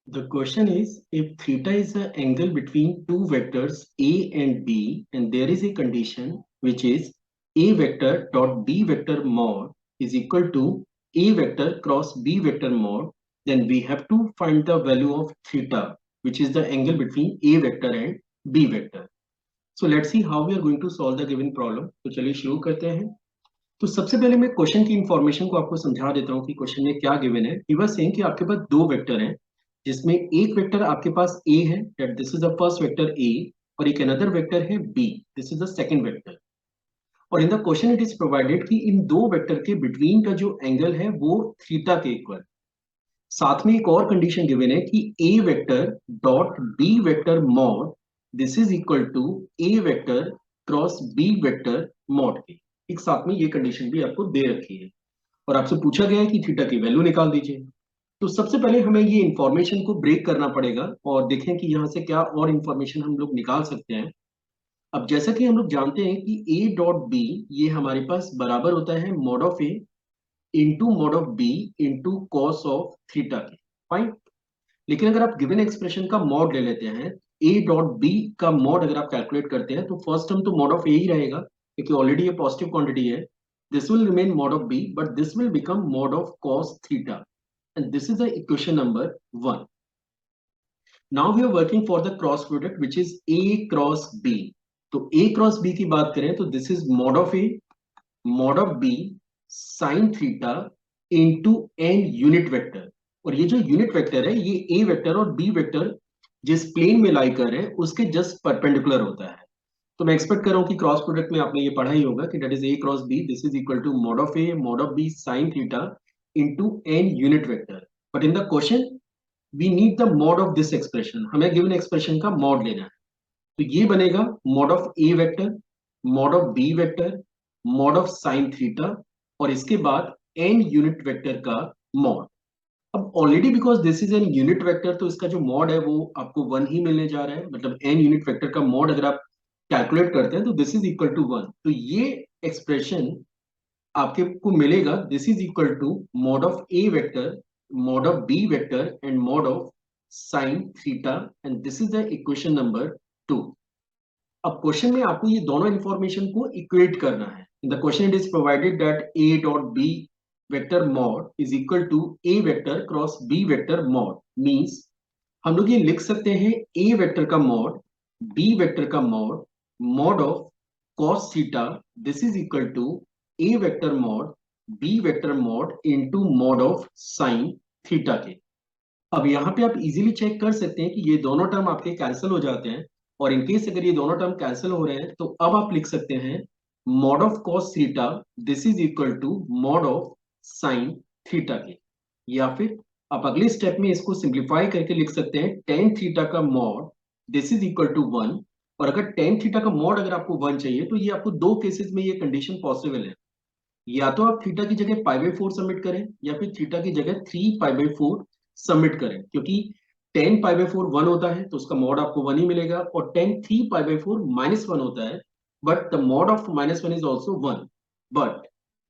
The question is, if theta is an angle between two vectors A and B, and there is a condition which is A vector dot B vector mod is equal to A vector cross B vector mod, then we have to find the value of theta, which is the angle between A vector and B vector. So let's see how we are going to solve the given problem. तो चलिए शुरू करते हैं. तो सबसे पहले मैं question की इंफॉर्मेशन को आपको समझा देता हूँ कि क्वेश्चन में क्या गिवन है. ही वाज सेइंग कि आपके पास दो वेक्टर हैं, जिसमें एक वेक्टर आपके पास ए है, that this is the first vector A, और एक अनदर वेक्टर है B, this is the second vector. और in the question it is provided कि इन दो वेक्टर के बिटवीन का जो एंगल है वो थीटा के इक्वल. साथ में एक और कंडीशन गिवन है कि A vector dot B vector mod this is equal to A vector cross B vector mod के. एक साथ में ये कंडीशन भी आपको दे रखी है और आपसे पूछा गया है कि थीटा की वैल्यू निकाल दीजिए. तो सबसे पहले हमें ये इंफॉर्मेशन को ब्रेक करना पड़ेगा और देखें कि यहाँ से क्या और इंफॉर्मेशन हम लोग निकाल सकते हैं. अब जैसा कि हम लोग जानते हैं कि a डॉट बी ये हमारे पास बराबर होता है mod of a into mod of B into cos of theta के. फाइन. लेकिन अगर आप गिवन एक्सप्रेशन का मॉड ले लेते हैं, a डॉट बी का मॉड अगर आप कैलकुलेट करते हैं तो फर्स्ट टर्म तो मॉड ऑफ a ही रहेगा क्योंकि ऑलरेडी ये पॉजिटिव क्वांटिटी है. This will remain mod of b but this will become mod of cos theta, and this is the equation number 1. Now we are working for the cross product which is a cross b. तो a cross b की बात करें तो this is mod of a mod of b sin theta into n unit vector. और ये जो unit vector है ये a वेक्टर और b वेक्टर जिस प्लेन में लाई कर रहे हैं उसके जस्ट परपेंडिकुलर होता है. तो मैं एक्सपेक्ट कर रहा हूं कि क्रॉस प्रोडक्ट में आपने ये पढ़ा ही होगा कि that is a cross b, this is equal to mod of a mod of b sin theta into n unit vector. But in the question we need the mod of this expression. हमें given expression का mod लेना है. तो ये बनेगा mod of a vector, mod of b vector, mod of sin theta और इसके बाद n unit vector का mod. अब already because this is an unit vector तो इसका जो मॉड है वो आपको 1 ही मिलने जा रहा है. मतलब n यूनिट वेक्टर का मॉड अगर आप कैलकुलेट करते हैं तो दिस इज इक्वल टू 1. तो ये एक्सप्रेशन आपके को मिलेगा this is equal to mod of A vector mod of b vector and mod of sin theta, and this is the equation number 2. अब क्वेश्चन में आपको ये दोनों इंफॉर्मेशन को इक्वेट करना है. In the question it is provided that a dot b vector mod is equal to a vector cross b vector mod. Means हम लोग ये लिख सकते हैं a वेक्टर का मॉड b वेक्टर का mod mod of cos theta this is equal to a vector mod b vector mod into mod of sin theta के. अब यहाँ पे आप इजीली चेक कर सकते हैं कि ये दोनों टर्म आपके कैंसिल हो जाते हैं और इनकेस अगर ये दोनों टर्म कैंसिल हो रहे हैं तो अब आप लिख सकते हैं mod of cos theta this is equal to mod of sin theta के. या फिर आप अगले स्टेप में इसको सिंप्लीफाई करके लिख सकते हैं tan थीटा का mod this is equal to 1. और अगर tan थीटा का मॉड अगर आपको 1 चाहिए तो ये आपको दो केसेस में ये कंडीशन पॉसिबल है. या तो आप थीटा की जगह π/4 सबमिट करें या फिर थीटा की जगह 3π/4 सबमिट करें, क्योंकि tan π/4 1 होता है तो उसका मॉड आपको 1 ही मिलेगा और tan 3π/4 -1 होता है but the mod of -1 is also 1. But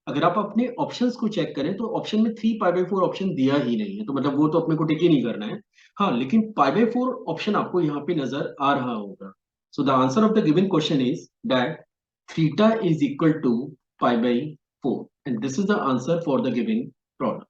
अगर आप अपने ऑप्शंस को चेक करें तो ऑप्शन में 3π/4 ऑप्शन दिया ही नहीं है, तो मतलब वो तो अपने को टिक ही नहीं करना है. हाँ, लेकिन π/4 ऑप्शन आपको यहाँ पे नजर आ रहा होगा. So the answer of the given question is that theta is equal to π/4 and this is the answer for the given problem.